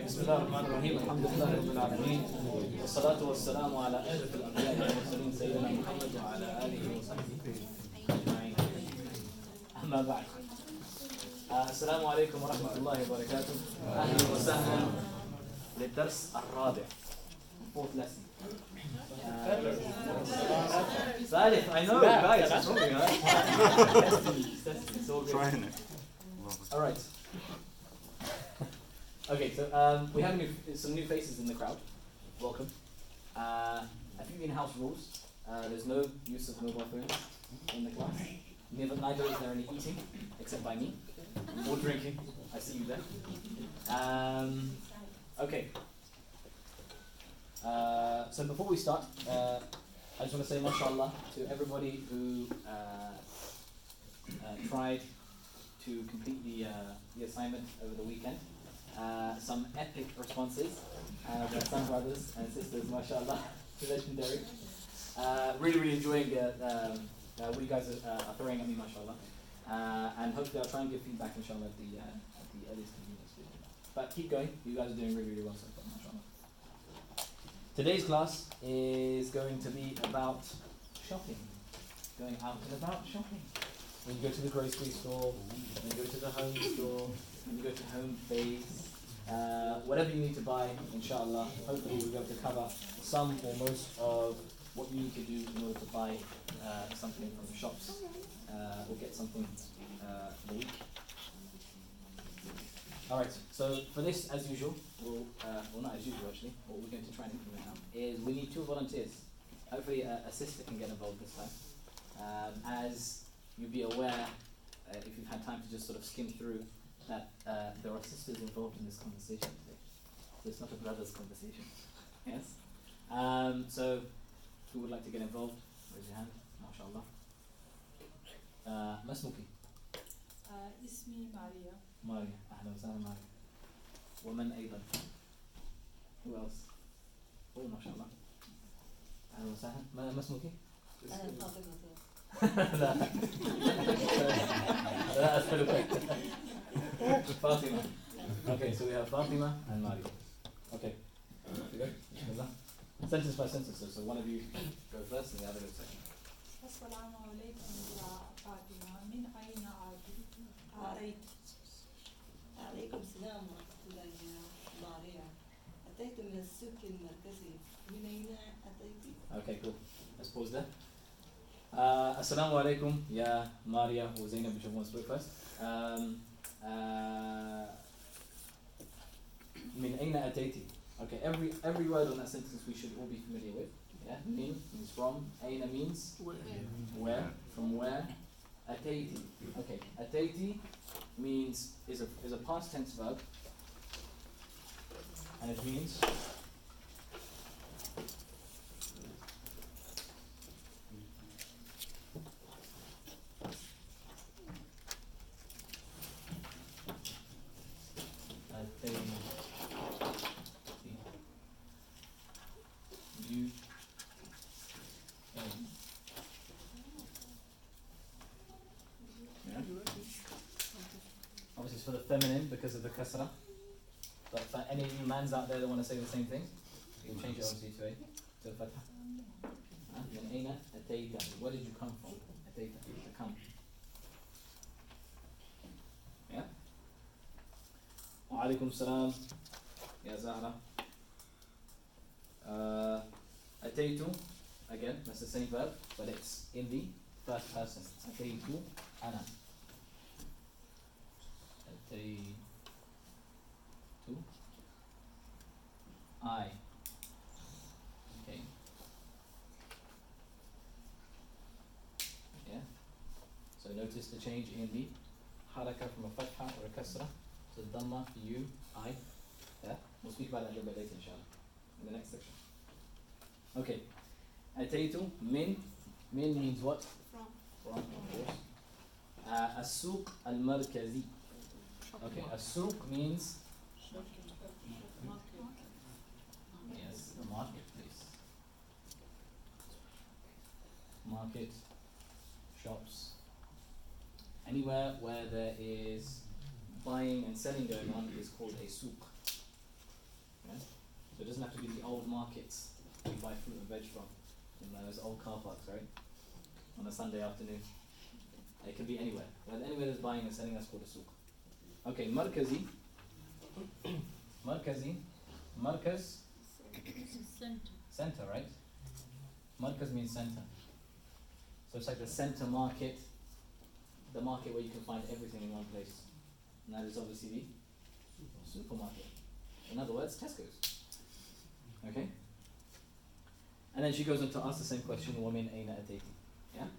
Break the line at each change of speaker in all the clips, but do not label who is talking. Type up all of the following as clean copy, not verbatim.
بسم الله الرحمن الرحيم الحمد لله رب العالمين والصلاة والسلام على أشرف الأنبياء والمرسلين سيدنا محمد وعلى آله وصحبه أجمعين. أما بعد السلام عليكم ورحمة الله وبركاته. أهلا وسهلا للدرس الرابع. Fourth lesson. Salif, I know guys, it's wrong, it's all good.
Trying it.
Alright. Okay, so we have some new faces in the crowd. Welcome. A few in-house rules. There's no use of mobile phones in the class. Neither is there any eating, except by me. Or drinking. I see you there. Okay. So before we start, I just want to say mashallah to everybody who tried to complete the assignment over the weekend. Some epic responses. Some brothers and sisters, mashallah, legendary. Really enjoying what you guys are throwing at me, mashallah. And hopefully I'll try and give feedback, inshallah, at the earliest convenience. But keep going. You guys are doing really well so far, mashallah. Today's class is going to be about shopping. Going out and about shopping. When you go to the grocery store, when you go to the home store, when you go to home base, whatever you need to buy, inshallah, hopefully we'll be able to cover some or most of what you need to do in order to buy something from the shops or get something for the week. Alright, so for this, as usual, well not as usual actually, what we're going to try and implement now is we need 2 volunteers. Hopefully a sister can get involved this time. As you'll be aware, if you've had time to just sort of skim through, that there are sisters involved in this conversation today. So it's not a brother's conversation. Yes? So, who would like to get involved? Raise your hand. MashaAllah. ما اسمك؟
اسمي ماريا.
ماريا. أهلا وسهلا ماريا. ومن أيضا؟ Who else? Oh, MashaAllah. أهلا وسهلا. ما اسمك؟
فاطمة.
لا أسألك. Fatima. Okay, so we have Fatima and Mario. Okay. You go? Bismillah. Sentence by sentence, so one of you go first and the other go second.
السلام عليكم يا فاطمة. من أين أتيت؟
عليكم السلام ورحمة الله يا ماريا. أتيت من السوق المركزي. من أين أتيت؟
Okay, cool. Let's pause there. Assalamu alaikum, ya Maria or Zainab, whichever one spoke first. Min aina atayti. Okay, every word on that sentence we should all be familiar with. Yeah, min means from, aina means where, from where. Atayti. Okay, atayti means is a past tense verb, and it means obviously it's for the feminine because of the kasra. But for any of you mans out there that want to say the same thing, you can change it obviously to a fatha. Min aina atayta. Where did you come from? Atayta, to come. Yeah? Wa alaikum salam. Ya Zahra. Ataytu, again, that's the same verb, but it's in the first person. Ataytu ana. Ataytu I. Okay. Yeah. So notice the change in the haraka from a fatha or a kasra to dhamma, you, I. Yeah. We'll speak about that a little bit later, inshallah, in the next section. Okay. Ataytu, min. Min means what?
From.
From, of course. As-suq al-markazi. Okay, as-suq means yes, the marketplace. Market, shops, anywhere where there is buying and selling going on is called a souk. be the old markets we buy fruit and veg from, in those old car parks, right? On a Sunday afternoon. It can be anywhere. Anywhere that's buying and selling, that's called a souk. Okay, markazi. Markaz. Center, right? Markaz means center. So it's like the center market, the market where you can find everything in one place. And that is obviously the supermarket. In other words, Tesco's. Okay? And then she goes on to ask the same question, وَمِنْ أَيْنَ أَتَيْتِ? Yeah?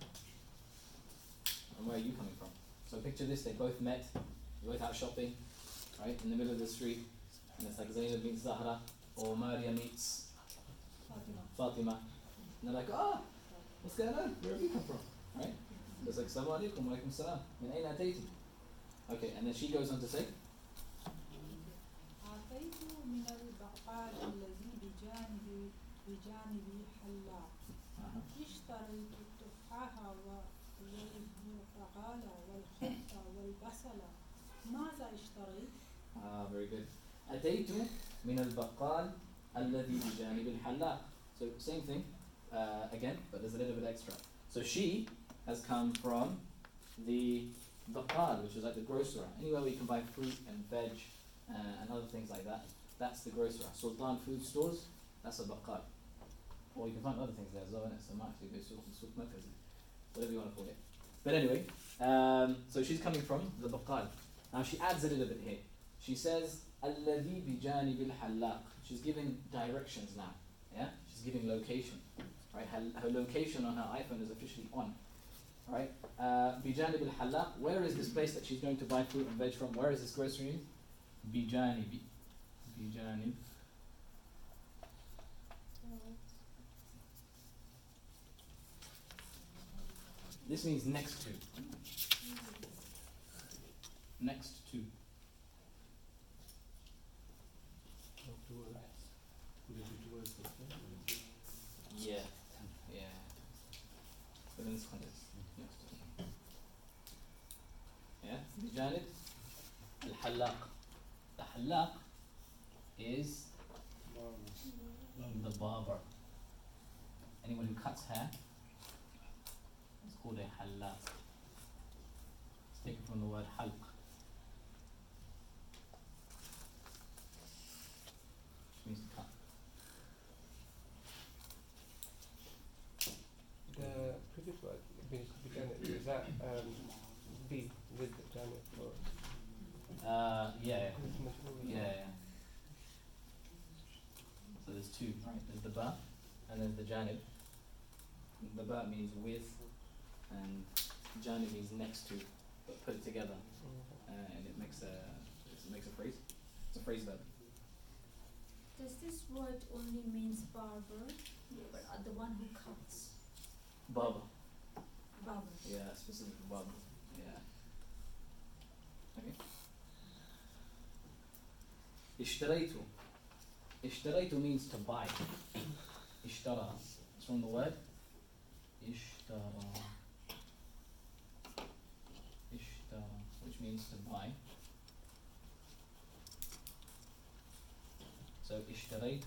And where are you coming from? So picture this, they both met, they both out shopping, right, in the middle of the street, and it's like Zainab meets Zahra, or Maria meets Fatima. And they're like, what's going on? Where have you come from? Right? So it's like, Assalamu alaikum, wa alaikum salam, min ayna atayti? Okay, and then she goes on to say,
أتيت من البقال الذي بجانب حلاق اشتريت التفاح والبرتقال والخبز والبصل ماذا اشتريت؟
very good. أتيت من البقال الذي بجانب الحلاق. So same thing, again, but there's a little bit extra. So she has come from the baqal, which is like the grocer. Anywhere where you can buy fruit and veg and other things like that, that's the grocer. Sultan food stores, that's a baqal. Or you can find other things there as well, innit? So might actually go souk markazi, whatever you want to call it. But anyway, so she's coming from the baqal. Now she adds a little bit here. She says, الذي بجانب الحلاق. She's giving directions now. Yeah? She's giving location. Right? Her location on her iPhone is officially on. Right? بجانب الحلاق. Where is this place that she's going to buy fruit and veg from? Where is this grocery? بجانب. بجانب. This means next to. Next to. Yeah. But in this context, next to. Yeah. بجانب الحلاق. The حلاق is the barber. Anyone who cuts hair is called a حلاق. It's taken from the word حلق, which means to cut.
The previous word, is that be with the Janet or?
Yeah. So there's two, right? There's the ba and then the janib. The ba means with, and janib means next to, but put it together, and it makes a phrase. It's a phrase verb.
Does this word only means barber, but the one who cuts?
Barber.
Barber.
Yeah, specific barber. Yeah. Okay. اشتريت. اشتريت means to buy. اشترى. It's from the word اشترى. اشترى, which means to buy. So اشتريت.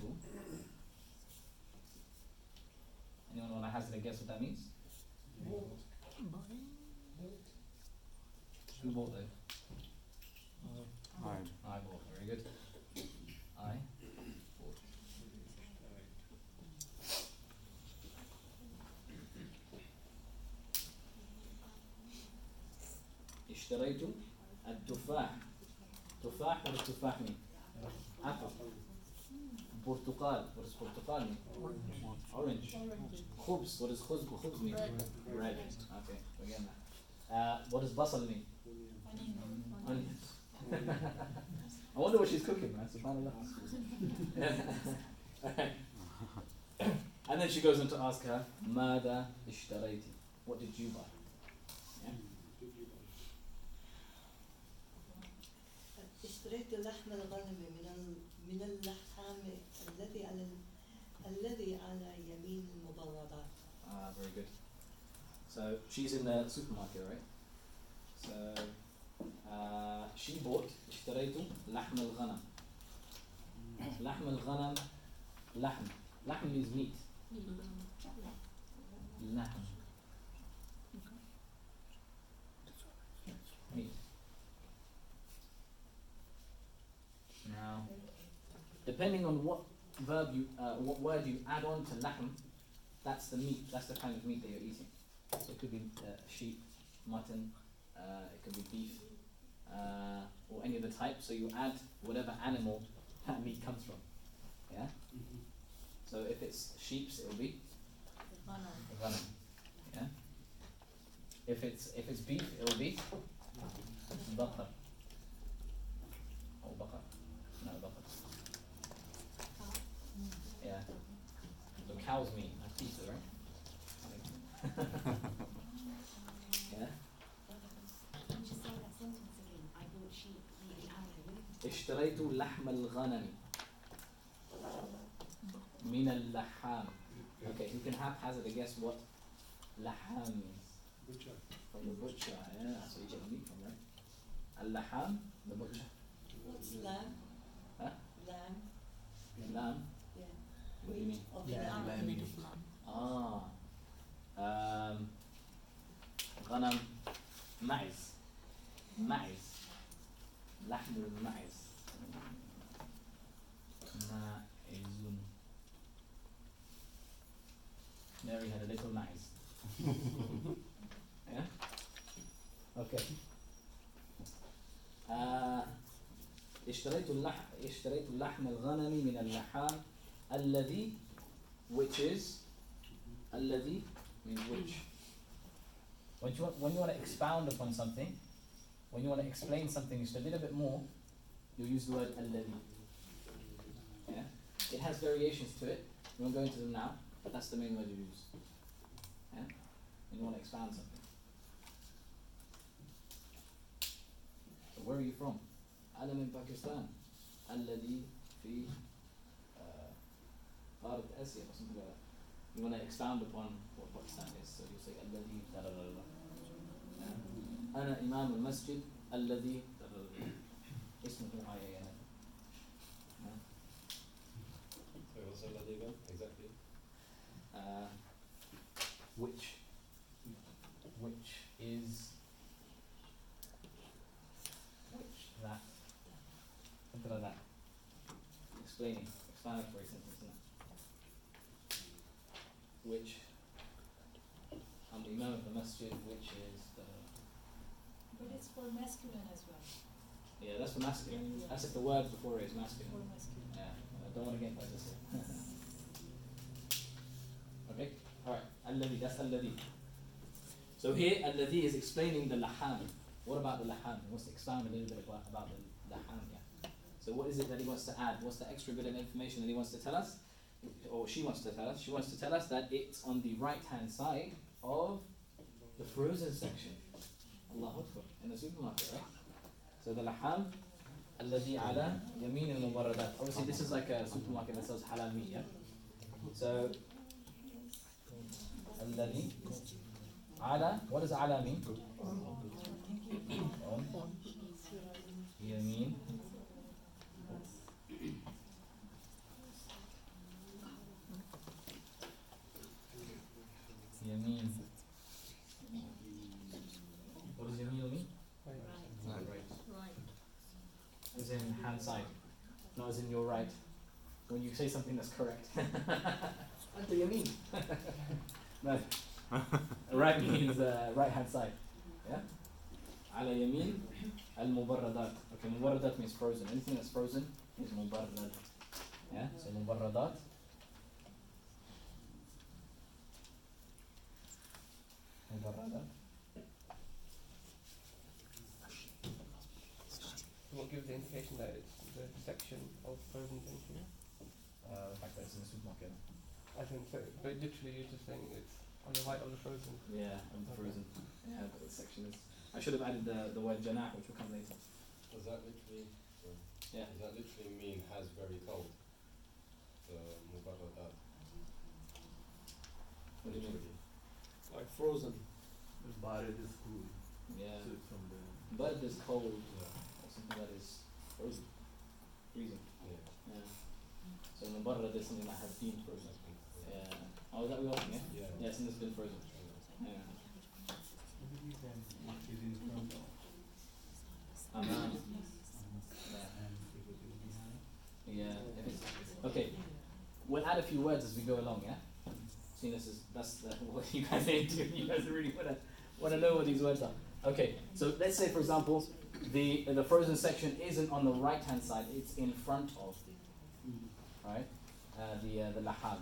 Anyone want to hazard a guess what that means? Who bought that? I bought. Very good. I bought. اشتريت التفاح. تفاح. What does تفاح mean? Apple. برتقال. What does برتقال mean? Orange. خبز. What does خبز mean? Bread. Okay, forget that. What does basal mean? Onions. I wonder what she's cooking, man. Subhanallah. And then she goes on to ask her, ماذا اشتريتي? What did you buy? Yeah?
اشتريت لحم الغنم من اللحام الذي على يمين المبوضات.
Very good. So she's in the supermarket, right? So she bought اشتريت لحم الغنم. لحم الغنم Lahm. Lahm means meat. Lahm. Meat. Now, depending on what what word you add on to lahm, that's the meat. That's the kind of meat that you're eating. It could be sheep, mutton. It could be beef, or any other type. So you add whatever animal that meat comes from. Yeah. So if it's sheep's, it will be ghanam. Yeah. If it's beef, it will be baqar. Or baqar. No, baqar. Yeah. So cow's meat, that's pizza, right? Yeah. اشتريت لحم الغنم من اللحام. Okay, you can haphazard a guess what laham means.
Butcher.
From the butcher, yeah, that's where you get the meat from, right? Al-laham, the butcher.
What's lamb?
Huh?
Lamb.
Lamb?
Yeah.
What do you mean?
Of lamb.
غنم معز. معز. لحم المعز. معز. Mary had a little معز. Yeah? Okay. اشتريت اللحم الغنم من اللحام الذي, which is الذي means which. When you want to expound upon something, when you want to explain something just a little bit more, you use the word الذي. Yeah? It has variations to it. We won't go into them now, but that's the main word you use. Yeah? When you want to expound something. So where are you from? أنا من باكستان. الذي في قارة آسيا or something like that. You want to expound upon what Pakistan is, so you say الذي da da da da. أنا إمام المسجد الذي da da da. اسمه IANL.
So what's الذي again? Exactly.
Which is that, something like that. Explaining, explanatory sentence, isn't it? Which, I'm the Imam of the Masjid, which is the...
But it's for masculine as well.
Yeah, that's for masculine. That's if the word before it is masculine.
For masculine.
Yeah, I don't want to get into this. Okay, alright, alladhi, that's alladhi. So here, alladhi is explaining the laham. What about the laham? He wants to expound a little bit about the laham, yeah. So what is it that he wants to add? What's the extra bit of information that he wants to tell us? Or she wants to tell us? She wants to tell us that it's on the right-hand side of the frozen section. Allahu Akbar. In the supermarket, right? So the laham, alladhi ala yamin al-mubarradat. Obviously this is like a supermarket that sells halal meat, yeah? So, alladhi ala, what does ala mean? Yamin. Yamin. What does yamin mean? Right. As in hand side, not as in your right. When you say something that's correct. Anta yamin. No. Right means right hand side. Yeah? Ala yamin al mubarradat. Okay, mubarradat means frozen. Anything that's frozen is mubarrad. Yeah? So mubarradat. Mubarradat.
What gives the indication that it's the section of frozen things here?
The fact that it's in the supermarket.
I think so, but literally you're just saying it's on the right of the frozen.
Yeah, I'm frozen. Yeah, but the section is. I should have added the word janah, which will come later.
Does that literally?
Yeah.
Does that literally mean has very cold? The mubarradat.
What do you mean?
Like frozen.
Barid is cool.
Yeah.
So it's from the
Bud is cold.
Yeah.
Or something that is frozen. Freezing.
Yeah.
Yeah. So mubarrad is something that has been frozen. Yeah. Oh, is that what you're asking? Yeah.
Yeah.
Yeah, something's been frozen. Yeah.
Maybe you can is in front of
Amam.
and if it is behind.
Yeah. If it's, okay. We'll add a few words as we go along. Yeah. See, that's what you guys ain't doing. You guys really wanna know what these words are. Okay. So let's say, for example, the frozen section isn't on the right hand side. It's in front of. Right. The lahab.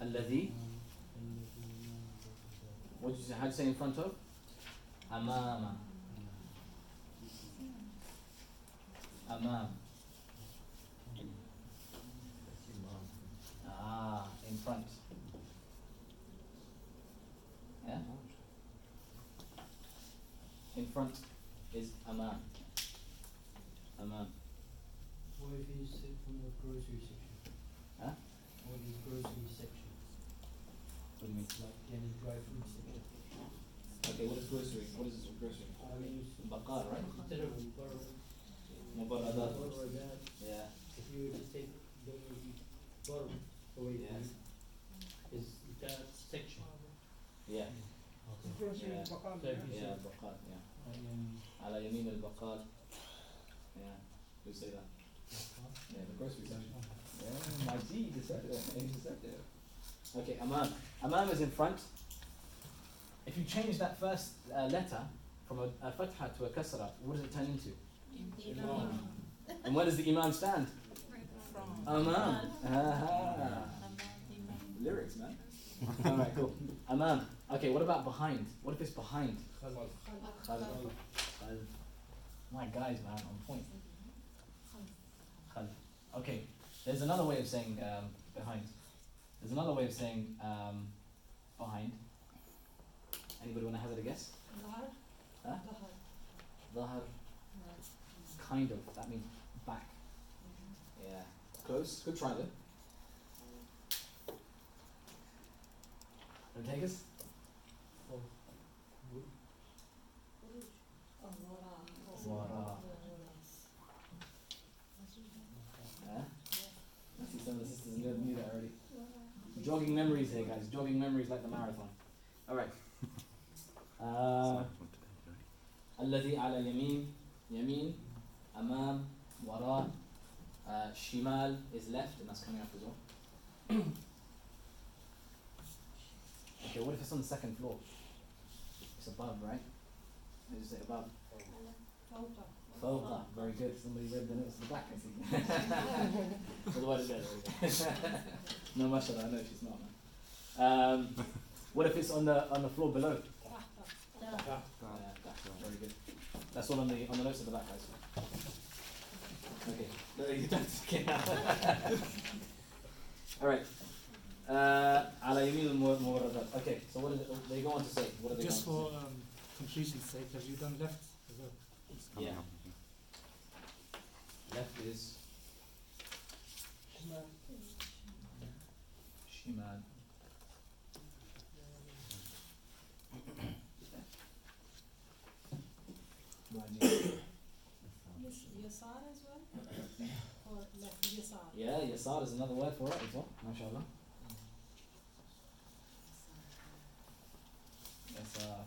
Alladhi. What did you say? How do you say in front of? Amama. Amam. Ah, in front. Yeah? In front is amam. Amam.
What if you sit from the grocery section?
Huh?
What is grocery section?
What do you mean?
Like any dry food section?
Okay, what is grocery? What is grocery?
I mean,
Baqar, right?
instead of
Mubarradat.
or that,
Yeah.
if you were to take the bar away from
Yes.
it, is that section?
Yeah.
Grocery
Yeah.
baqal.
So if you
Yeah,
say,
baqar, yeah.
I
Ala yamin al-baqar. Yeah. Who say that? Yeah, the grocery section. Yeah, my G just said it. He just said it. Okay, amam. Amam is in front. If you change that first letter from a fatha to a kasra, what does it turn into? And where does the imam stand? Amam. Aha. Lyrics, man. Alright, cool. Amam. Okay, what about behind? What if it's behind? Khalf. My guys, man, on point. Khalf. Okay, there's another way of saying behind. There's another way of saying behind. Anybody want to hazard a guess? Huh? Dhahar. Kind of. That means back. Yeah. Close. Good try though. Want to take us? Wara. Huh? I see some of the sisters knew that already. Jogging memories here, guys. Jogging memories like the marathon. Alright. الذي على يمين أمام وراء shimal is left, and that's coming up as well. Okay, what if it's on the second floor? It's above, right? What did you say above? Fawqa. Very good. Somebody read the notes at the back, I see. Otherwise, no, mashallah, I know she's not, man. What if it's on the floor below? Very good. That's all on the notes at the back, guys. Okay. That's okay. All right. على يمين الموردات. Okay. So what do they go on to say? What are they
Just
going
for
on to say?
completion's sake, have you done left as well?
Yeah. Left is shimal.
Yasar as well? Or left yasar?
Yeah, yasar is another word for it as well. MashaAllah. Yasar.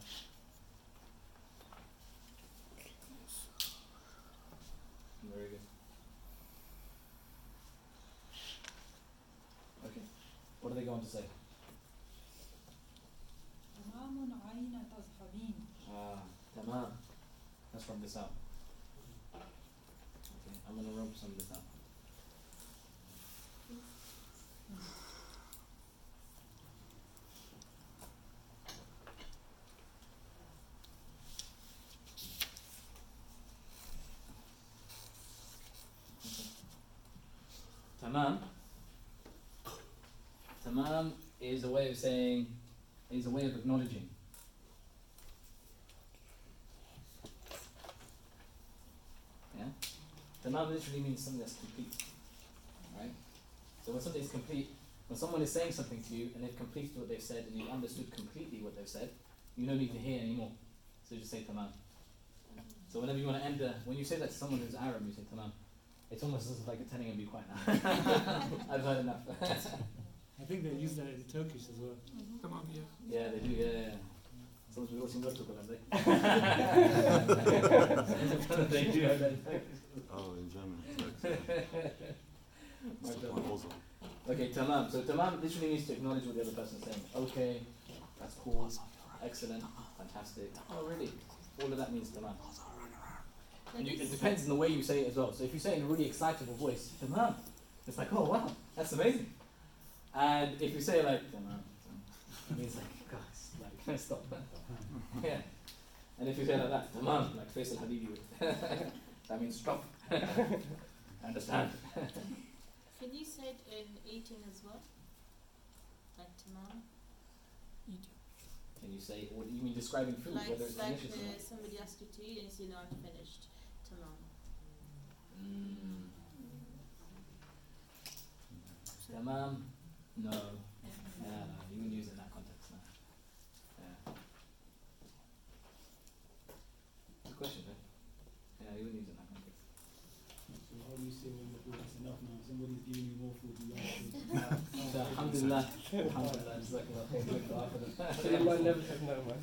Very good. Okay. What are they going to say?
تمام عين تذهبين.
Tamam. Let's rub this out. Okay, I'm going to rub some of this out. Tamam. Tamam is a way of saying, is a way of acknowledging. Yeah? Tamam literally means something that's complete. Right? So when something is complete, when someone is saying something to you and they've completed what they've said and you've understood completely what they've said, you don't need to hear anymore. So you just say tamam. So whenever you want to end when you say that to someone who's Arab, you say tamam. It's almost as if like telling him be quiet now. I've heard enough.
I think they use that in Turkish as well.
Tamam, yeah.
Yeah, they do, yeah. Sometimes we watching Dr. Kolam, they do have that in Turkish.
Oh, in German.
Okay, tamam. So tamam literally means to acknowledge what the other person is saying. Okay, that's cool, excellent, fantastic. Oh, really? All of that means tamam. And it depends on the way you say it as well. So if you say it in a really excitable voice, tamam, it's like, oh wow, that's amazing. And if you say like tamam, it means like, guys, like stop. Yeah. And if you say like that, tamam, like Faisal Habibi would, that means stop. Understand?
Can you say it in eating as well? Like tamam?
Can you say, or you mean describing food,
Like,
whether it's delicious or not?
somebody asked you to eat and you say, no, I'm finished. Tamam.
Tamam? No. No, you wouldn't use it in that context, no. Yeah. Good question, though. Yeah, you wouldn't use it in that context.
So how do you say when the food is enough now? Somebody's giving you more food, you want food.
So, alhamdulillah. Alhamdulillah, jazakallah khair. Good dua for them.
Anyone never said no, man.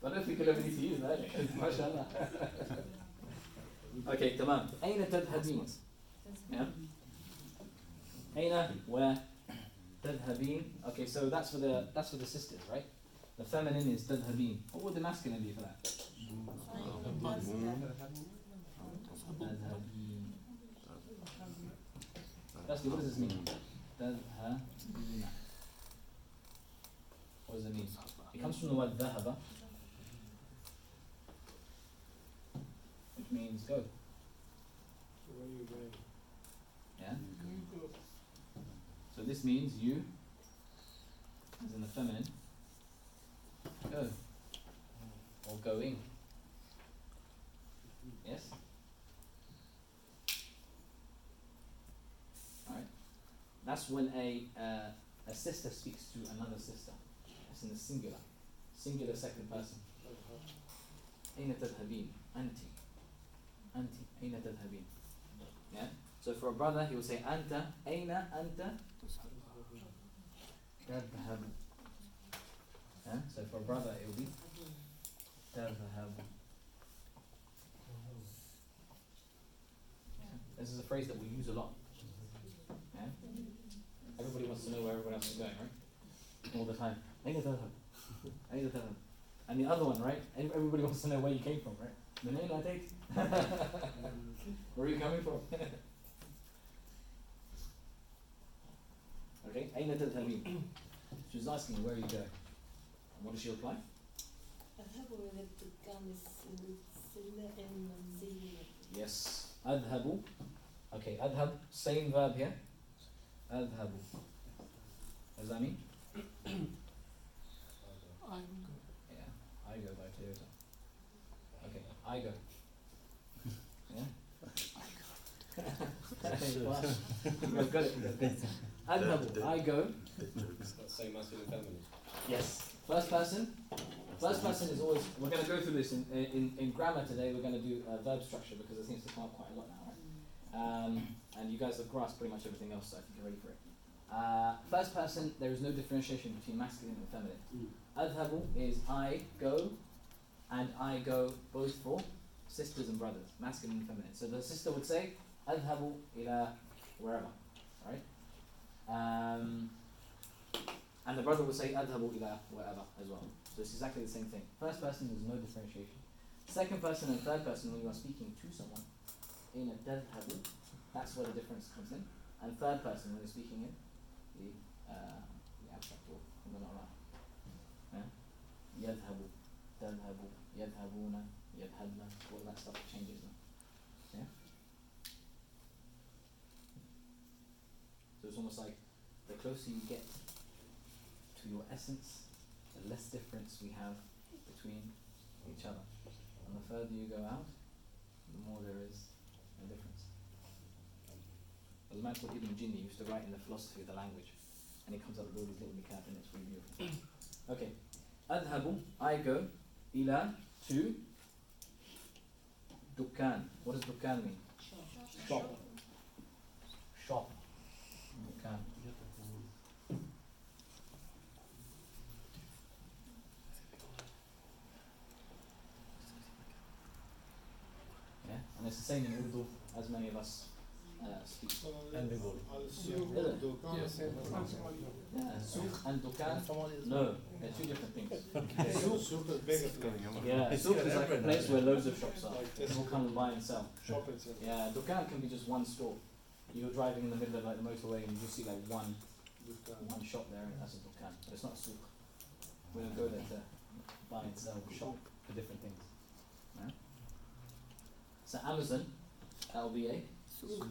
But I don't think you'll ever need to use that. MashaAllah. Okay, tamam. Aina tadhabeen? Yeah? Aina, where? Tadhabeen. Okay, so that's for the sisters, right? The feminine is tadhabeen. What would the masculine be for that? Tadhabeen. Firstly, what does this mean? Tadhabeen. What does it mean? It comes from the word dhahaba, which means go.
Where are you going?
Yeah? So this means you, as in the feminine, go. Or going. Yes? Alright. That's when a sister speaks to another sister. It's in the singular. Singular second person. أين تذهبين? أنتِ. أنتِ. أين تذهبين? Yeah? So for a brother, he will say أنت. أين أنت تذهب. Yeah? So for a brother, it will be تذهب. This is a phrase that we use a lot. Yeah? Everybody wants to know where everyone else is going, right? All the time. أين تذهب? أين تذهب? And the other one, right? Everybody wants to know where you came from, right? من أين أتيت? Where are you coming from? Okay, أين تذهبين? She's asking where are you going. And what does she reply?
أذهب إلى الدكان المنزلية.
Yes. أذهب. Okay, أذهب, same verb here. أذهب. What does that mean? Yeah, I go by Toyota. Okay, I go. Yeah? You've got it. أذهب, I go.
Same masculine feminine.
Yes. First person. First person is always, we're going to go through this in grammar today. We're going to do verb structure because it seems to come up quite a lot now, right? And you guys have grasped pretty much everything else, so I think you're ready for it. First person, there is no differentiation between masculine and feminine. Adhabu is I go, and I go both for sisters and brothers, masculine and feminine. So the sister would say, Adhabu ila wherever, right? And the brother would say, Adhabu ila wherever as well. So it's exactly the same thing. First person, there's no differentiation. Second person and third person, when you are speaking to someone, in a tadhabu, that's where the difference comes in. And third person, when you're speaking in the abstract or in the normal. Yadhabu, tadhabu, yadhabuna, yadhabna, all of that stuff changes now. Yeah? So it's almost like the closer you get to your essence, the less difference we have between each other. And the further you go out, the more there is a difference. There's a man called Ibn Jinni used to write in the philosophy of the language, and he comes up with all these little nikat, and it's really beautiful. Okay. Adhabu, I go, ila, to, Dukkan. What does dukkan mean? Shop. Shop. Dukkan. Yeah, and it's the same in Urdu as many of us speak.
And the goal.
Yeah, souk and dukkan. No, they're two different things. Souk, yeah, souk is like a place where loads of shops are. People come and buy and sell. Yeah, dukkan can be just one store. You're driving in the middle of like the motorway and you just see like one shop there, and that's a dukkan. But it's not a souk. We don't go there to buy and sell, shop for different things. Yeah? So Amazon, that'll be a souk.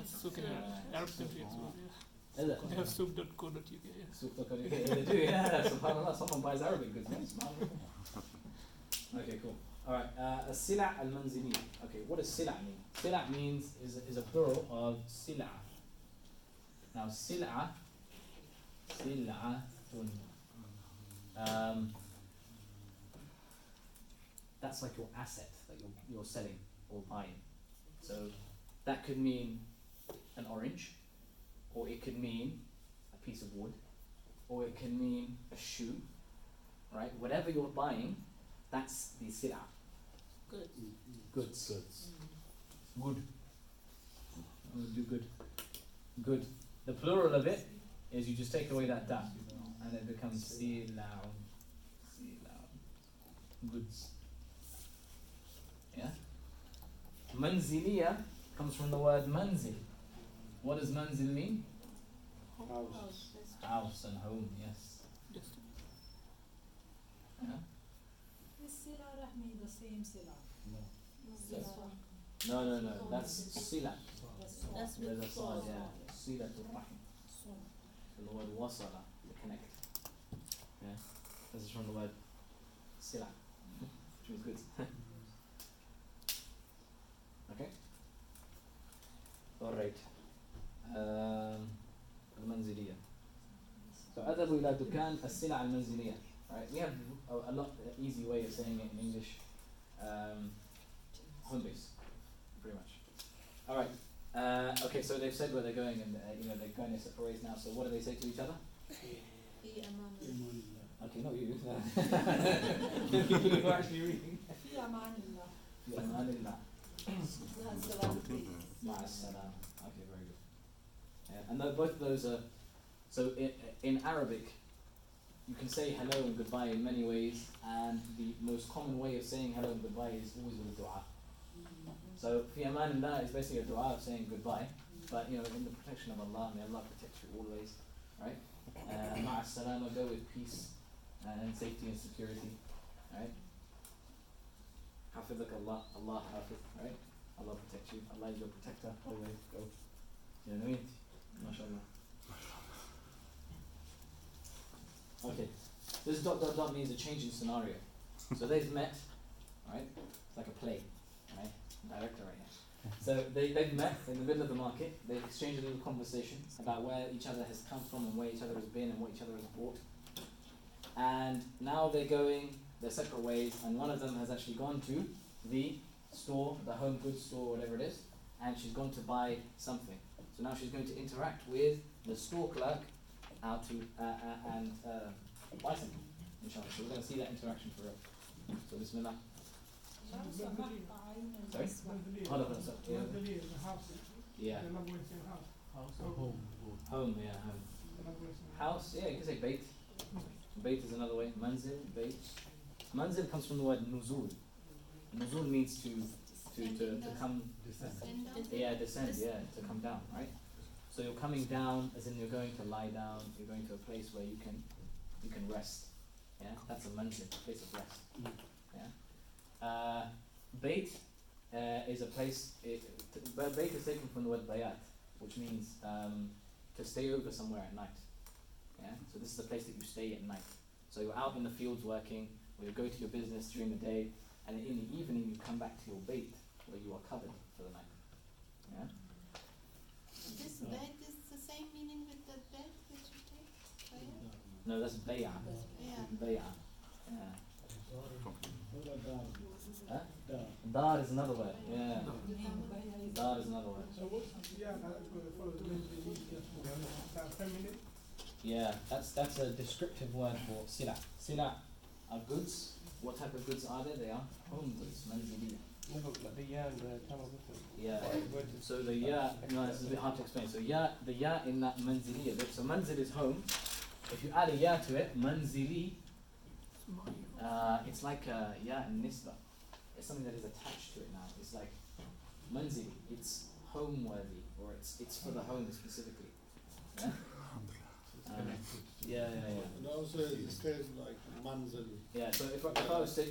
Souk in Arab countries.
Is it?
They have souk.co.uk. Yeah.
Souk.co.uk, yeah, they do, yeah. SubhanAllah, someone buys Arabic goods, man. Okay, cool. Alright, sila al-manziliya. Okay, what does sila mean? Sila means, is a plural of sila. Now, sil'atun. That's like your asset that you're selling or buying. So that could mean an orange, or it could mean a piece of wood, or it can mean a shoe, right? Whatever you're buying, that's the sila. Goods. Good. I'm gonna do good. Good. The plural of it is you just take away that da, and it becomes sila'un. Goods. Yeah? Manziliya comes from the word manzil. What does manzil mean? House and home, yes. Yeah?
Is Sila Rahmi the same Sila?
No. That's sila.
That's
There's a
with
side, yeah. Sila to rahim. From the word wasala, to connect. Yeah. This is from the word sila, which means goods. Okay. Alright. المنزلية. So أذهب إلى دكان السلع المنزلية. Right. We have a lot easy way of saying it in English. Home base, pretty much. All right. Okay. So they've said where they're going, and they're going their separate ways now. So what do they say to each other? Okay, not you. People who are actually reading.
Fi amanillah.
Fi amanillah.
Ma'as-salam.
Ma'as-salam. Okay, very good. Yeah, and both of those are. So in Arabic, you can say hello and goodbye in many ways, and the most common way of saying hello and goodbye is always with a dua. So fi amanillah is basically a dua of saying goodbye, but in the protection of Allah, may Allah protect you always, right? Ma'as-salama, go with peace and safety and security, right? Hafidhak Allah, Allah hafidh, right? Allah protect you, Allah is your protector, always go. You know what I mean? MashaAllah. Okay, this ... means a change in scenario. So they've met, right? It's like a play, right? Director right now. So they've met in the middle of the market. They've exchanged a little conversation about where each other has come from and where each other has been and what each other has bought. And now they're going their separate ways, and one of them has actually gone to the store, the home goods store, whatever it is, and she's gone to buy something. So now she's going to interact with the store clerk how to and buy something, inshallah. So we're going to see that interaction for real. So bismillah. Sorry? Hold on, sorry. Yeah. Home, yeah, home. House, yeah, you can say bait. Bait is another way. Manzil, bait. Manzil comes from the word nuzul. Nuzul means to come, descend, to come down, right? So you're coming down, as in you're going to lie down, you're going to a place where you can rest. Yeah, that's a manzil, a place of rest. Yeah. Bait is a place. Bait is taken from the word bayat, which means to stay over somewhere at night. Yeah. So this is the place that you stay at night. So you're out in the fields working, or you go to your business during the day, and in the evening you come back to your bait, where you are covered for the night. Yeah.
This bed is the same meaning with the bed that you take?
No, that's bay'ah. Bay'ah. Yeah.
What about
Huh? Dar is another word. Yeah. Dar is another word.
So what's feminine?
Yeah, that's a descriptive word for sila. Sila are goods. What type of goods are they? They are home goods, manziliya.
No, but like the ya and the tamil different.
Yeah.
Word is-
So the ya, no, this is a bit hard to explain. So the ya in that manziliya bit. So manzil is home. If you add a ya to it, manzili, it's like a ya and nisba. It's something that is attached to it now. It's like manzili. It's home worthy, or it's for the home specifically. Yeah. Yeah.
And also it says like manzil.
Yeah. So if I was to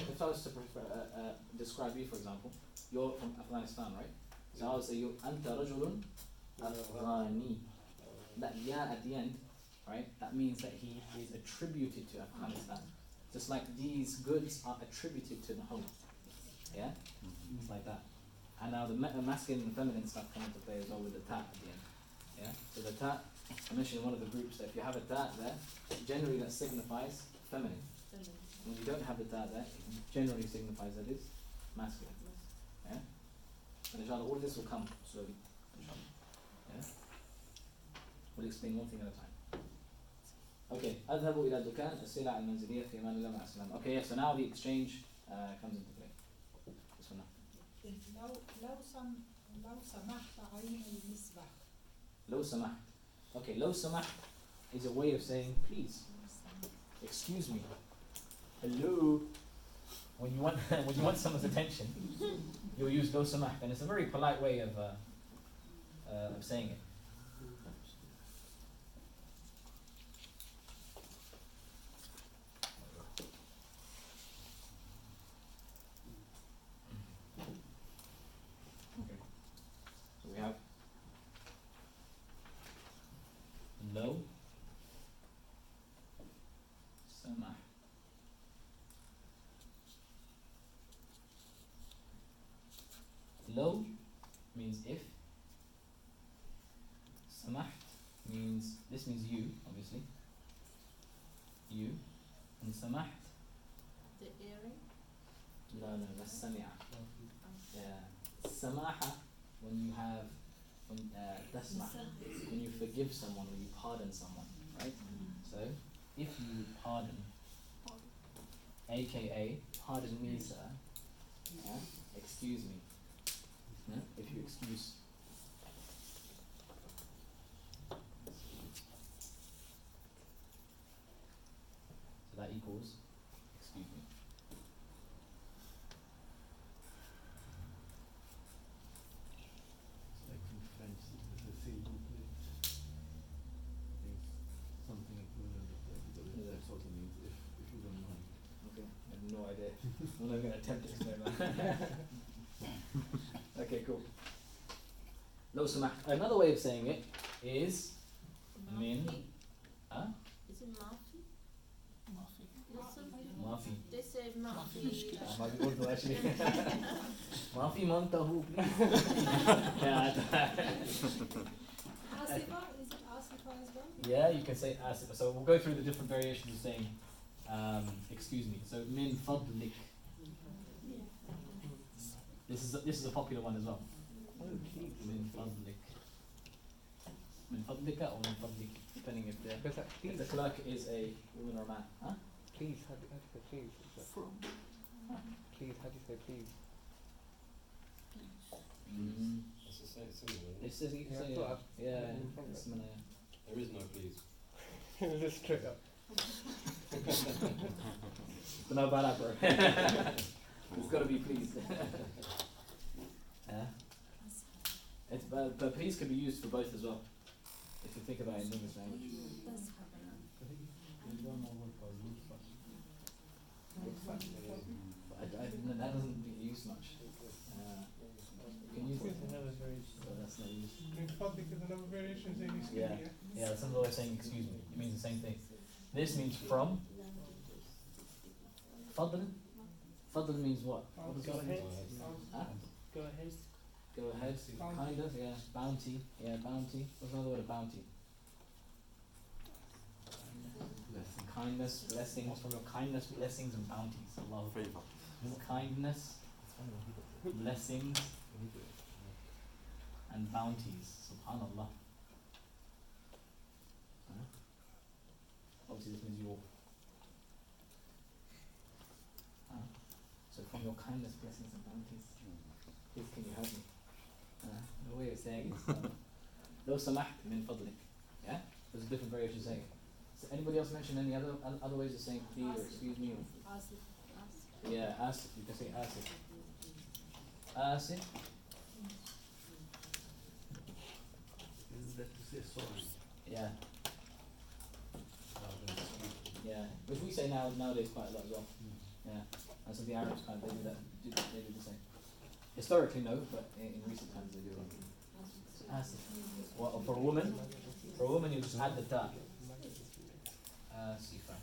describe you, for example, you're from Afghanistan, right? So I would say you anta rajulun Afghani. That ya at the end, right? That means that he is attributed to Afghanistan. Just like these goods are attributed to the home. Yeah? It's like that. And now the masculine and feminine stuff come into play as well with the ta at the end. Yeah? So the ta, I mentioned in one of the groups that if you have a ta there, generally that signifies feminine. When you don't have the ta there, it generally signifies that it's masculine. Yeah? And inshallah, all this will come slowly. Inshallah. Yeah? We'll explain one thing at a time. Okay, أذهب إلى الدكان السلع المنزلية في أمان الله مع السلامة. Okay, yeah, so now the exchange comes into play. This one now.
لو سمحت عين المسبح.
لو سمحت. Okay, لو سمحت is a way of saying please. Excuse me. Hello. When you want someone's attention, you'll use لو سمحت, and it's a very polite way of saying it. We have low samah. Low means if. Samaht means, this means you, obviously. You. And samaht.
The earring.
No, that's sami'a. Yeah. Samaha, when you have, tasmah, when you forgive someone or you pardon someone, right? So, if you pardon, aka, pardon me, sir, excuse me. Yeah? If you excuse. So that equals, excuse me.
Like in French, there's a s'il vous plaît. I think something equivalent of that. That sort of means if you don't mind.
Okay, I have no idea. I'm not going to attempt to explain that. Okay, cool. Low samah. Another way of saying it is min. Huh?
Is it mafi?
Mafi.
They say mafi.
Mafi Urdu actually. Mafi mantahu, please. Yeah.
Asifa, is it Asifa as well?
Yeah, you can say asifa. So we'll go through the different variations of saying excuse me. So min fadlik. This is a popular one as well. Min fadlik. Min fadlika or min fadlik, depending if the clerk is a woman or a man. Huh?
Please, how do you say please? Please, how do you say please?
It's the same similar.
It says you can
Yeah,
say
I thought
it's similar, yeah.
There is no please.
Just straight up.
But no bad bro. It's got to be pleased. Yeah. It's, but please could be used for both as well, if you think about it in English language.
There's one more word called lutfa.
But that doesn't get used much. You can use it.
Another variation.
So that's not used.
Republic is another variation saying excuse
Yeah.
me.
Yeah, that's another way of saying excuse me. It means the same thing. This means from. Fadl. Fadl means what? What does
Go
it mean?
ahead.
Huh?
Go ahead.
Go ahead. Kind of, yeah. Bounty. Yeah, bounty. What's another word of bounty? Kindness, blessings. From your kindness, blessings, and bounties. Allah. Kindness, blessings and bounties. Subhanallah. Obviously this means your. So from your kindness, blessings and bounties. Please can you help me? The way of saying it is لو سمحت من فضلك. Yeah? There's a different variation of saying it. So anybody else mention any other ways of saying please or excuse me? Yeah, asif. You can say asif. Asif.
Isn't that to say sorry?
Yeah. Yeah. Which we say nowadays quite a lot as well. Yeah. And so the Arabs kind of they do the same. Historically no, but in recent times they do it. So asif. Well, for a woman you just add the ta. Asifa.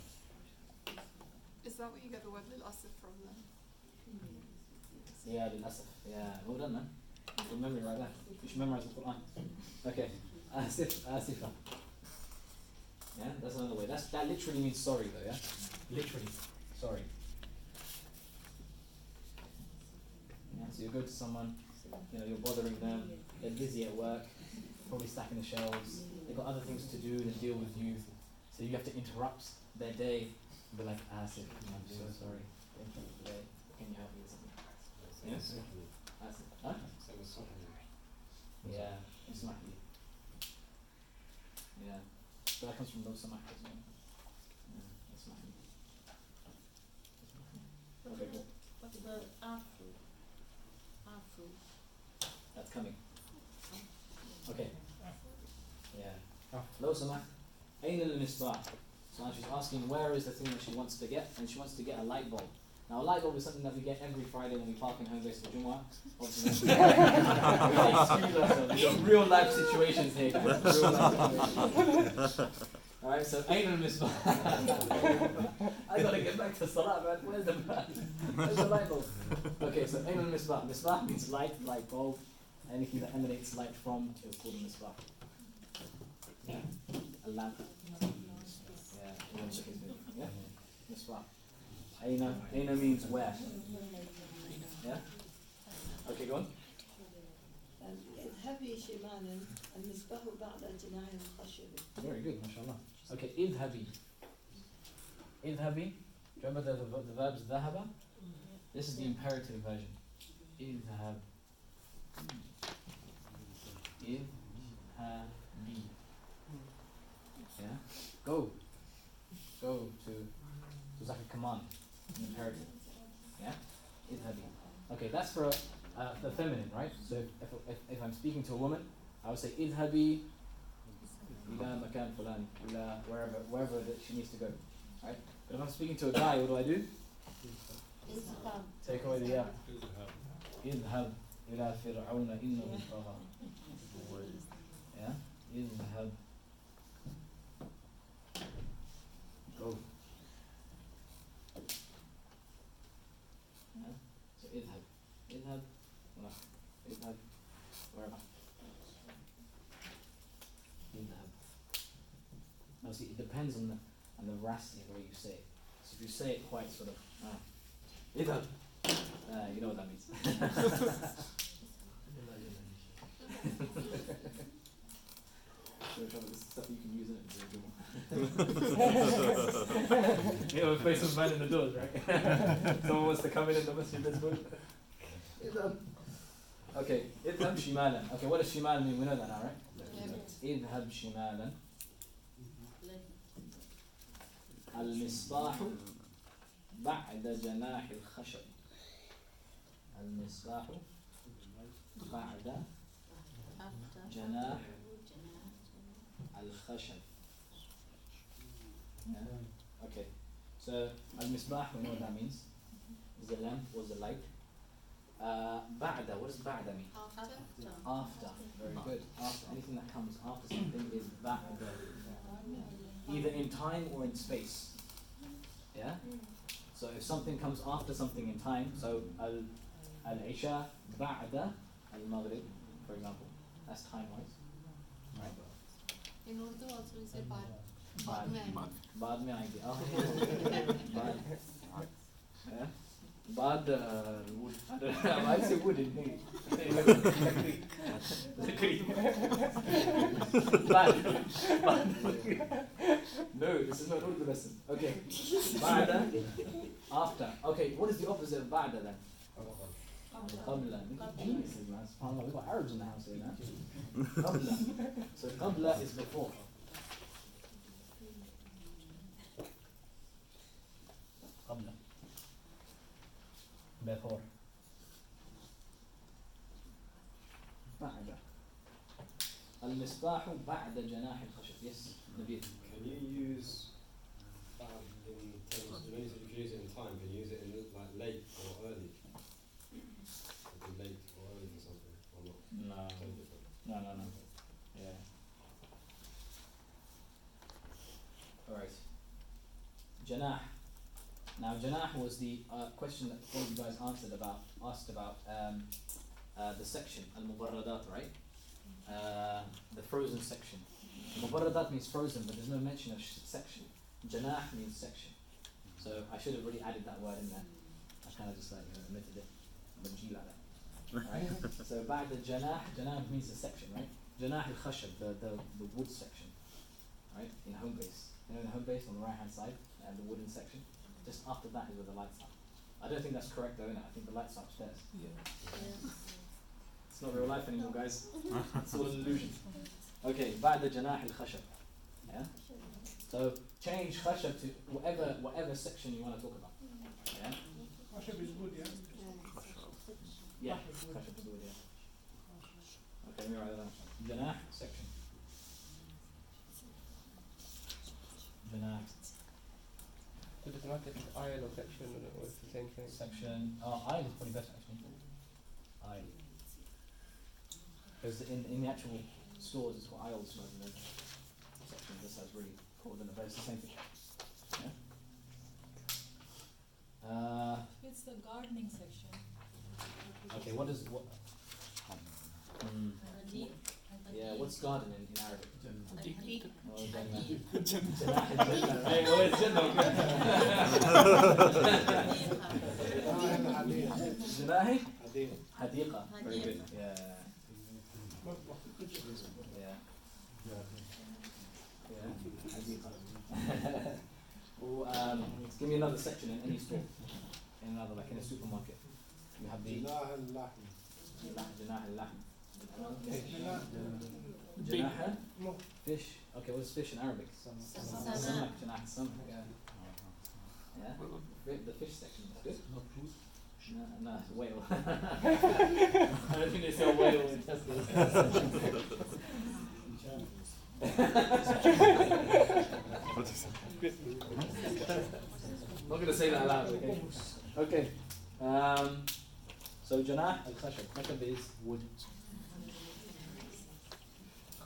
Is that what you get the word lil-asif from then?
Yeah, lil-asif. Yeah, well done, man. Good memory right there. You should memorize the Quran. Okay. Asifa. Yeah, that's another way. That literally means sorry though, yeah? Literally. Sorry. Yeah, so you go to someone, you're bothering them, they're busy at work, probably stacking the shelves, they've got other things to do than deal with you, so you have to interrupt their day and be like, Asif, I'm so sorry. Thank you for today. Can you help me with something? Yes? Asif. Huh? Yeah, Ismahli. Yeah. So that comes from those samah as well. Yeah, Ismahli. Okay, cool.
What's the afro? Afro.
That's coming. Okay. Yeah. Low samah. Ayn al-misbah. So now she's asking where is the thing that she wants to get, and she wants to get a light bulb. Now a light bulb is something that we get every Friday when we park in home base for Jumu'ah. Obviously, excuse ourselves. We've got real life situations here, guys. Real life situations. Alright, so Ayn al-misbah. I gotta get back to Salah, man. Where's the light bulb? Okay, so Ayn al-misbah. Misbah means light bulb. Anything that emanates light from is called a misbah. Yeah. A lamp. Yeah. Misbah. Aina means where. Yeah? Okay, go on.
اذهبي شمالا المصباح بعد جناح الخشب.
Very good, mashallah. Okay, idhabi. Idhabi. Do you remember the verbs dhahaba? This is the imperative version. Idhab. Idhabi. Yeah? Go. Go to. So it's like a command. An imperative. Yeah? Idhabi. Okay, that's for the feminine, right? So if I'm speaking to a woman, I would say idhabi ila makan fulani, ila wherever that she needs to go. Right? But if I'm speaking to a guy, what do I do? Take away the ya. Idhab ila fir'auna innahu tagha. Yeah? Idhab. Go. Yeah? So idhab. Idhab. Idhab. Wherever. Idhab. Now see, it depends on the veracity of the way you say it. So if you say it quite sort of, idhab, you know what that means. This is stuff you can use in it. You know, face of man in the doors, right? Someone wants to come in the masjid this morning. Okay, idhab shimalan. Okay, what does shimal mean? We know that now, right? Idhab shimalan. المصباح بعد جناح الخشب. المصباح بعد جناح الخشب. Yeah. Okay, so al-misbah, we know what that means. Is the lamp or the light. Ba'da, what does ba'da mean? After. Very good. After. Anything that comes after something is ba'da. Either in time or in space. Yeah? So if something comes after something in time, so al-isha ba'da al-maghrib, for example, that's time-wise. Right?
In Urdu also we say bad.
Bad mein aayegi. Yeah? بعد wood. I don't know. I say wood in Hindi. No, this is not Urdu lesson. Okay. بعد, after. Okay, what is the opposite of بعد then? قبل. Geniuses, man. SubhanAllah, we've got Arabs in the house here now. قبل. So قبل is before. قبل. Before. بعد. المصباح بعد جناح الخشب. Yes, Nabil.
Can you use in terms, if you use it in time, can you use it in like late or early? Like late or early for something, or not?
No.
Totally different.
No. Yeah. Alright. Janah. Now Janah was the question that one of you guys asked about the section, al-mubarradat, right? The frozen section. Mubarradat means frozen, but there's no mention of section. Janah means section. So I should have really added that word in there. I kind of just omitted it. I'm a G like that. Right? So بعد janah means the section, right? Janah al-khashab, the wood section. Right? In home base. You know, in home base on the right hand side, the wooden section. Just after that is where the lights are. I don't think that's correct though, innit? I think the lights are upstairs.
Yeah.
It's not real life anymore, guys. It's all an illusion. Okay, بعد جناح الخشب. Yeah? So change khashab to whatever section you want to talk about. Yeah?
Khashab is good, yeah?
Yeah, khashab is good, yeah. Okay, let me write that down. Janah section. Janah
So does it matter if it's aisle or section or it's the same thing?
section. Aisle is probably better actually. Aisle. Because in the actual stores it's got aisles rather than sections. This has really called in a base the same thing. Yeah?
It's the gardening section.
Okay, what? Yeah, what's garden in Arabic? Oh, Jannah. Hey, well, it's Jannah. Jannah? Hadiqa. Very good. Yeah. Hadiqa. Well, give me another section in any store. In another, like in a supermarket. You have the Janah al-lahm. Janaha? Fish. Okay, what's fish in Arabic? Samak. Janah al-samak. Yeah. The fish section is good.
Not fruit.
No, it's a whale. I don't think they sell whale in Tesco. Not going to say that loud, okay? Okay. So Janah al-khashab. Khashab is wood.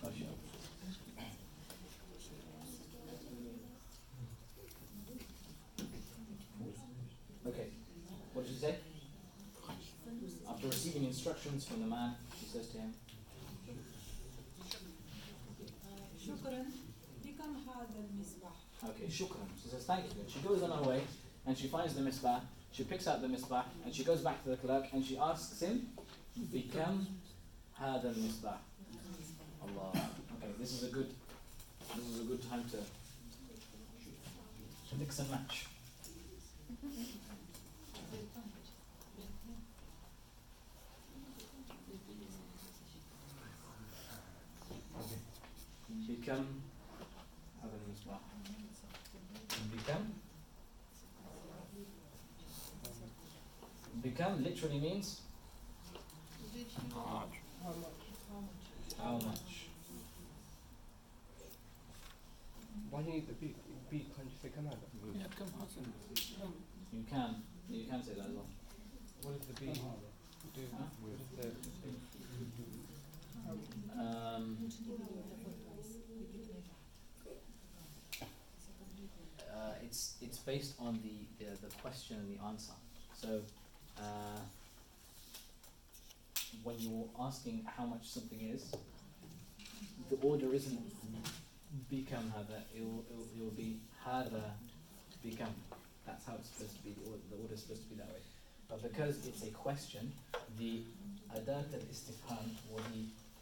Khashab. Okay. What did she say? After receiving instructions from the man, she says to him,
شكرا بكم هذا المصباح.
okay, shukran. She says thank you. And she goes on her way and she finds the misbah. She picks out the misbah and she goes back to the clerk and she asks him, Bikam hada al-misbah. Allah. Okay, this is a good time to mix and match. Bikam hada al-misbah. Bikam literally means how much.
Why do you need the beat? Beat can't you say come out?
You can say that as well.
What does the beat do?
Huh?
What is the
it's based on the question and the answer. So when you're asking how much something is, the order isn't bikam hada, it will be hada bikam. That's how it's supposed to be. The order is supposed to be that way. But because it's a question, the adat al-istifham, or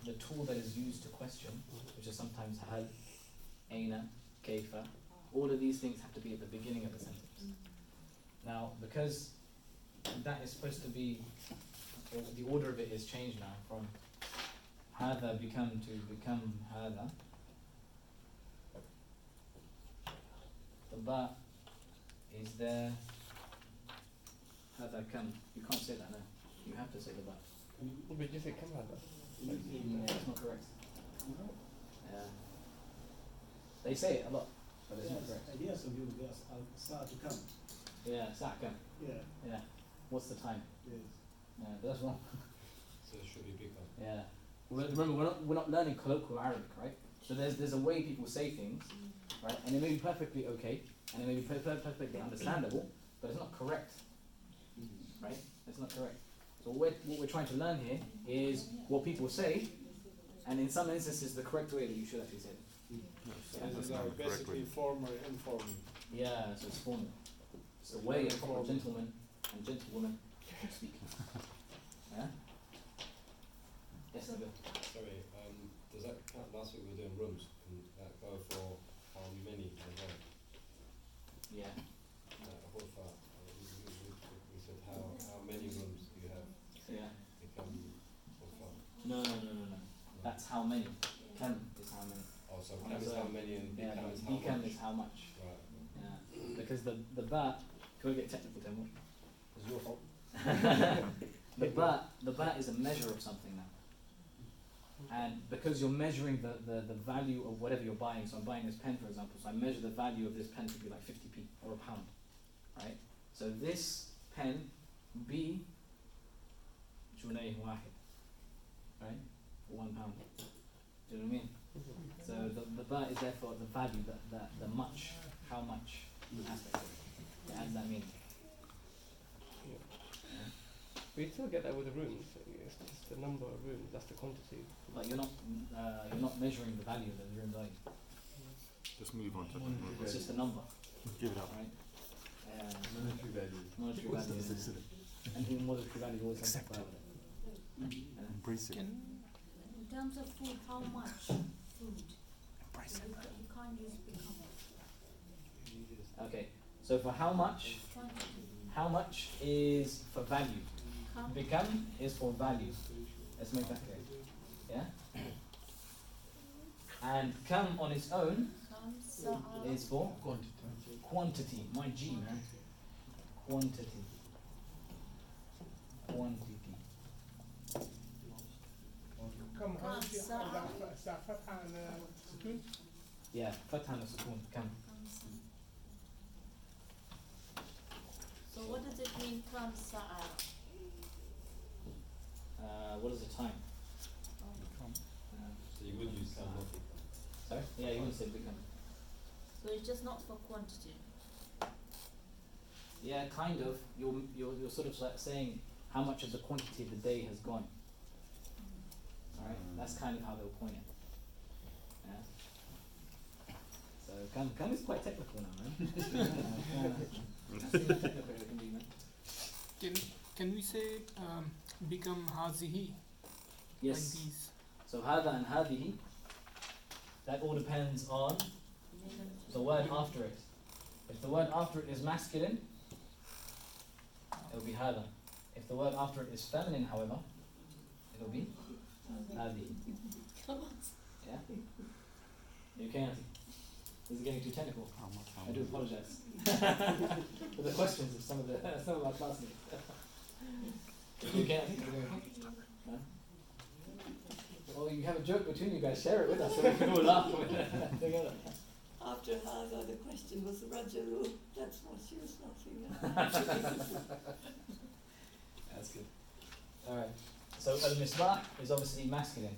the tool that is used to question, which is sometimes hal, aina, kaifa, all of these things have to be at the beginning of the sentence. Now, because that is supposed to be, or the order of it is changed now from hada become hada. The ba is there. Hada come. You can't say that now. You have to say the ba.
But you say come hada.
Yeah, it's not correct. Yeah. They say it a lot, but it's not correct.
I hear some people go, start to come.
Yeah, sa'ka.
Yeah.
Yeah. What's the time?
Yes.
Yeah, but that's wrong.
So it should be bigger.
Yeah. Remember, we're not learning colloquial Arabic, right? So there's a way people say things, right? And it may be perfectly okay, and it may be perfectly understandable, but it's not correct, right? It's not correct. So what we're trying to learn here is what people say, and in some instances the correct way that you should actually say it.
These are basically formal, informal.
Yeah, so it's formal. It's the way a proper gentleman and gentlewoman should speak. Yeah? Yes, Nabil.
Sorry, does that count? Last week we were doing rooms. Can that go for how many as well?
Yeah.
Hurfa, we said how many rooms do you have?
Yeah.
Become hurfa.
No. That's how many. Kam is how many.
Oh, so kam is how many and
yeah,
bikam is how
bikam
much?
is how much.
Right.
Yeah. Because the ba, if you want to get technical, Temur, it's your fault. the ba is a measure of something now. And because you're measuring the value of whatever you're buying, so I'm buying this pen for example, so I measure the value of this pen to be like 50p or a pound, right? So this pen, B, junay wahid, right? For £1. Do you know what I mean? So the ba is therefore the value, the much, how much aspect of it. It adds that meaning.
We still get that with the rooms. It's just the number of rooms. That's the quantity.
But you're not measuring the value of the rooms, are you?
Just move on to
It's just a number.
Give it up.
Right?
Monetary value.
Monetary value. Yeah. And in monetary value always has to with it.
Embrace it.
In terms of food, how much food?
Embrace it.
You can't use become.
Okay. So for how much? How much is for value? Become is for value. Let's make that clear. Yeah? And come on its own is for quantity. My G, man. Quantity.
Come on, is that fatha and sukun?
Yeah, fatha and sukun. Come.
So what does it mean, kam sa'a?
What is the time?
So you would use kam, not bikam.
Sorry? Yeah, you would say become.
So it's just not for quantity.
Yeah, kind of. You're sort of like saying how much of the quantity of the day has gone. Alright? That's kind of how they'll point it. Yeah. So come is quite technical now, man.
Can we say become hazihi?
Yes.
Like these.
So hada and hadihi, that all depends on the word after it. If the word after it is masculine, it will be hada. If the word after it is feminine, however, it will be hadihi. Yeah? You can't. This is getting too technical. I do apologize for the questions of some of our classmates. You can't. No? Well, you have a joke between you guys. Share it with us so we can all laugh together.
After Hada, the question was Rajulu. That's what she was laughing at.
That's good. Alright. So al-misbah is obviously masculine.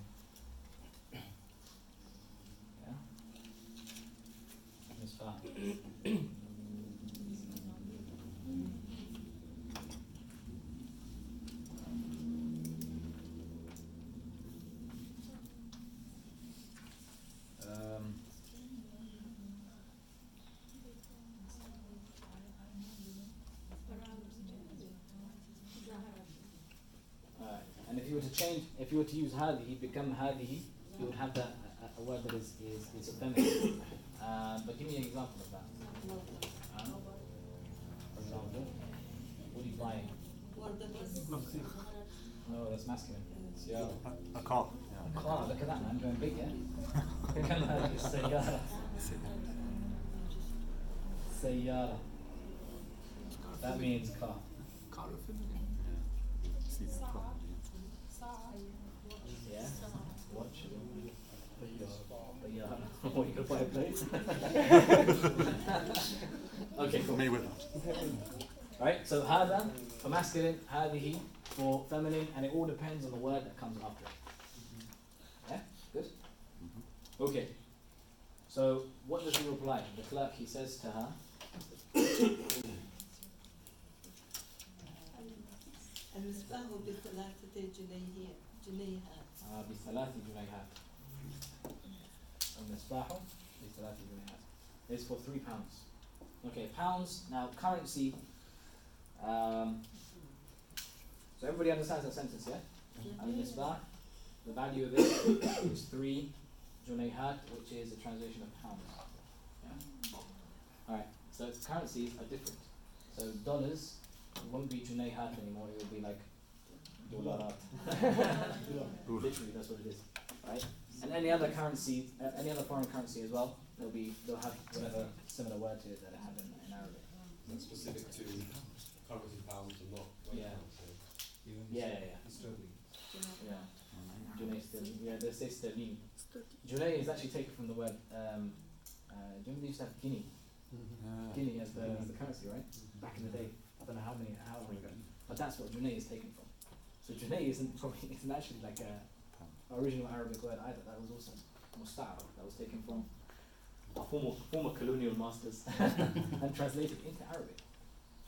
Yeah? Misbah. change, if you were to use هذه, become هذه, you would have that a word that is feminine. But give me an example of that. For example, what are you buying? No, that's masculine.
Yeah. A car.
A car, look at that man, going big, yeah? Become هذه السيارة. سيارة. That means car.
Car.
Yeah. Watch. Yeah. Oh, you gonna buy a plate? Okay, cool.
Mayweather.
Right, so هذا for masculine, هذه for feminine, and it all depends on the word that comes after it. Yeah? Good? Okay. So, what does he reply? The clerk, he says to her,
المصباح بثلاثة جنيهات.
بثلاث جنيهات. المصباح بثلاث جنيهات. It's for £3. Okay, pounds. Now, currency. So everybody understands that sentence, yeah? Al-Misbah, the value of it is 3 junayhat, which is a translation of pounds. Yeah? Alright, so currencies are different. So dollars won't be junayhat anymore, it will be like dollarat. Literally, that's what it is. Right? And any other currency, any other foreign currency as well, they'll have whatever similar word to it that they have in Arabic.
That's specific to currency pounds and not
Yeah. Yeah. Junay sterling. Yeah, they say sterling. Junay is actually taken from the word. Do you remember they used to have guinea? Guinea as the currency, right? Back in the day. I don't know how long ago. But that's what Junay is taken from. So Junay isn't actually like a original Arabic word either. That was also musta'ar. That was taken from our former colonial masters and translated into Arabic.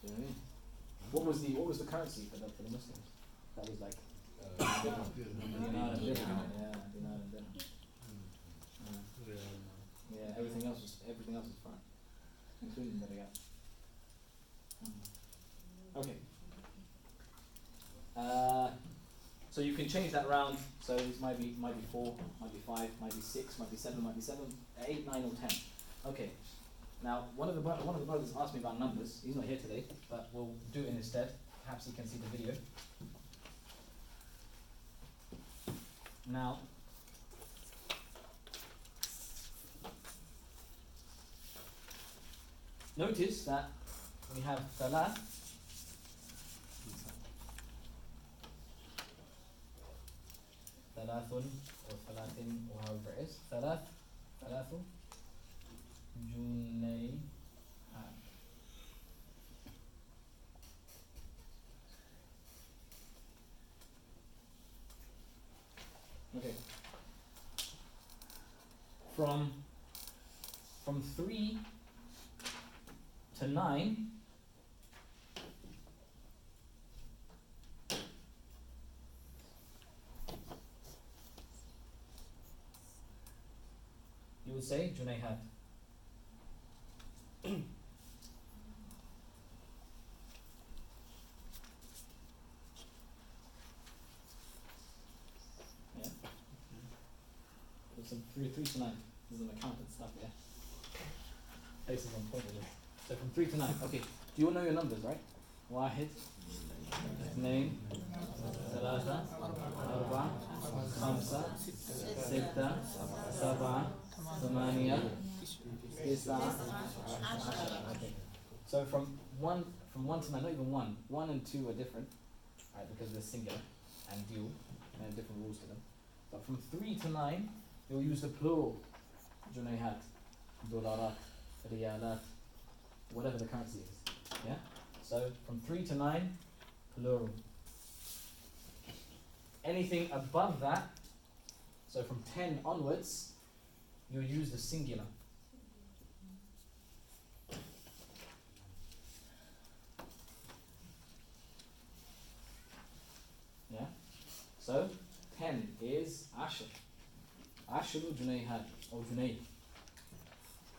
Do you know what I mean? What was the currency for the Muslims? That was like dinar and dirham. Dinar and dirham. Yeah, everything else was foreign, including the riyal. Okay. So you can change that around. So it might be 4, might be 5, might be 6, might be 7, 8, 9, or 10. Okay. Now one of the brothers asked me about numbers. He's not here today, but we'll do it instead. Perhaps he can see the video. Now, notice that we have thalath. Thalathun or thalathin or however it is. Thalathu junayhat. Okay. From 3 to 9, you would say junayhat. Some 3 to 9. This is an accountant stuff, yeah? Places on point of this. So from 3 to 9. Okay, do you all know your numbers, right? واحد اثنين ثلاثة أربعة خمسة ستة سبعة ثمانية تسعة. Okay. So from 1 to 9, not even 1. 1 and 2 are different, right? Because they're singular and dual, and have different rules to them. But from 3 to 9, you'll use the plural, junayhat, dollarat, riyalat, whatever the currency is. Yeah? So from 3 to 9, plural. Anything above that, so from 10 onwards, you'll use the singular. Yeah? So 10 is ashr. Ashru junayhat or junay.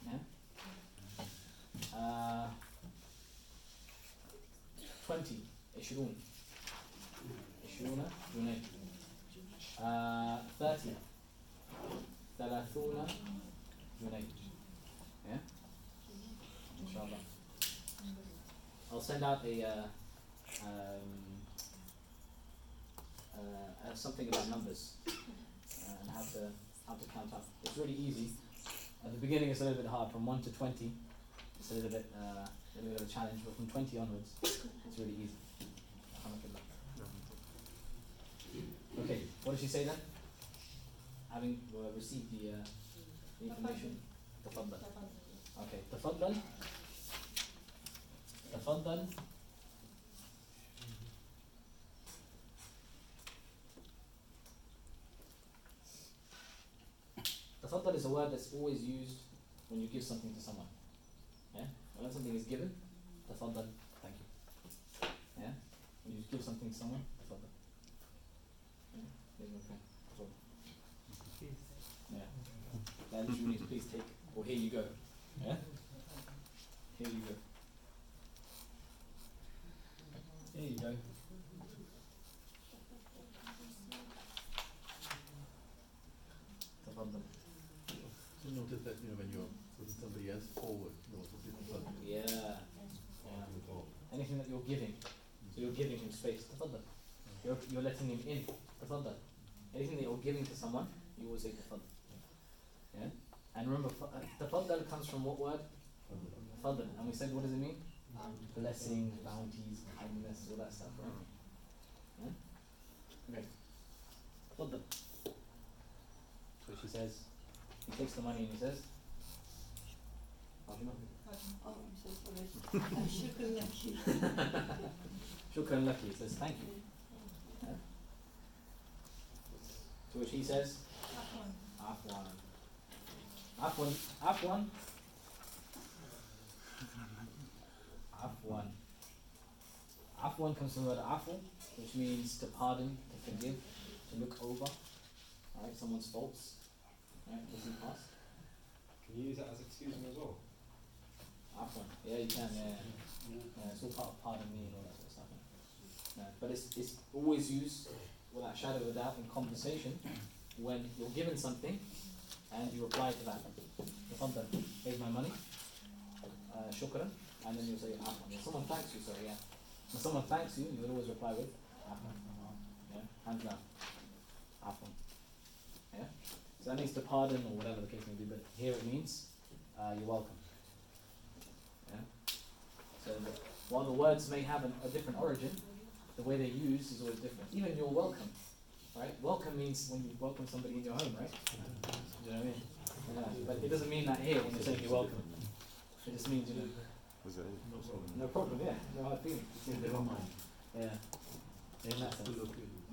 Yeah? 20 ishrun. Ishruna junay. 30. ثلاثون جنيه. Yeah? Inshallah. I'll send out something about numbers and how to count up. It's really easy. At the beginning it's a little bit hard. From 1 to 20 it's a little bit of a challenge, but from 20 onwards it's really easy. Okay, what did she say then? Having received the information. تفضل. Okay, تفضل. تفضل. تفضل is a word that's always used when you give something to someone. Yeah? When something is given, تفضل, thank you. Yeah? When you give something to someone, تفضل. Yeah. That literally means please take, or here you go. Yeah? Here you go. Here you go. تفضل.
So notice that when you're putting somebody else forward, you also say tafadhal.
Yeah. Anything that you're giving, so you're giving him space. تفضل. You're letting him in. تفضل. Anything that you're giving to someone, you always say تفضل. Yeah. And remember, تفضل comes from what word? Fadl. And we said, what does it mean? Blessings, bounties, kindness, all that stuff, right? Yeah? Okay. Fadl. So she says, he takes the money and he says,
Oh, I'm so sorry. Shukran laki.
Shukran laki. He says, thank you. Yeah? To which he says, Afwan. Afwan. Afwan. Afwan. Afwan comes from the word afu, which means to pardon, to forgive, to look over, right? Someone's faults, right? Does he pass?
Can you use that as excusing as well?
Afwan. Yeah, you can. Yeah. It's all part of pardon me and all that sort of stuff. Yeah. But it's always used, without a shadow of a doubt, in conversation when you're given something and you reply to that. Tafadhal, here's my money. Shukran. And then you'll say afwan. If someone thanks you, sorry, yeah. When someone thanks you, you will always reply with afwan. Yeah, hands down. Afwan. Yeah. So that means to pardon or whatever the case may be, but here it means you're welcome. Yeah. So while the words may have a different origin, the way they're used is always different. Even you're welcome, right? Welcome means when you welcome somebody in your home, right? Do you know what I mean? Yeah. But it doesn't mean that here when you're saying you're welcome. It just means, no problem, yeah. No hard feelings.
Never mind.
Yeah. In that sense.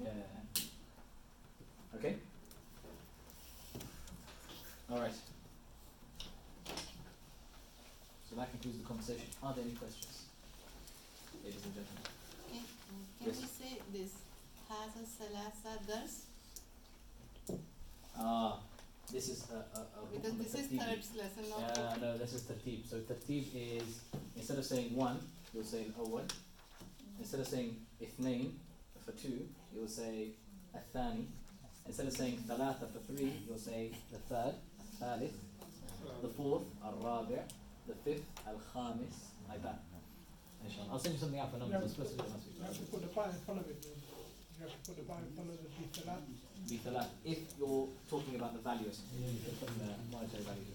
Yeah. Okay? Alright. So that concludes the conversation. Are there any questions? Ladies and gentlemen.
Can
Yes.
we say this? Hasa salasa dars?
This is
Because this is third lesson, not fourth.
no, this is tartib. So tartib is, instead of saying one, you'll say al-awwal. Instead of saying ithnain for two, you'll say athani. Instead of saying thalatha for three, you'll say the third, thalith, the fourth, al-rabi', the fifth, al-khamis, like that. Inshallah. I'll send you something out for numbers.
You have to put the bar in front of it. You have to put the bar in front of the bithalat.
Bithalat. If you're talking about the value, monetary value.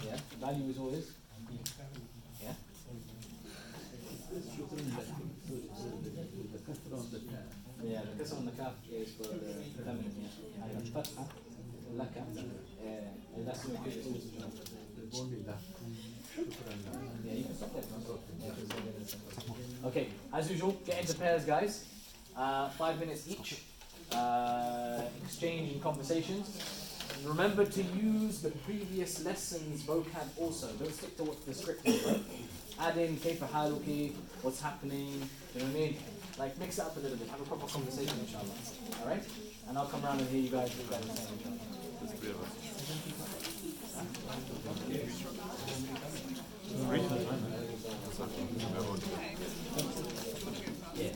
Yeah, value is always. Yeah. Yeah, the kasr on the kaf is for the feminine. Yeah. Al-fatha, laka. That's what it is. Yeah, you can stop there. Okay, as usual, get into pairs, guys. 5 minutes each. Exchange and conversations. Remember to use the previous lessons vocab also. Don't stick to what the script is, right? Add in kayfa haluki, what's happening, you know what I mean? Like mix it up a little bit, have a proper conversation, inshallah. Alright? And I'll come around and hear you guys do that, inshallah. Yeah.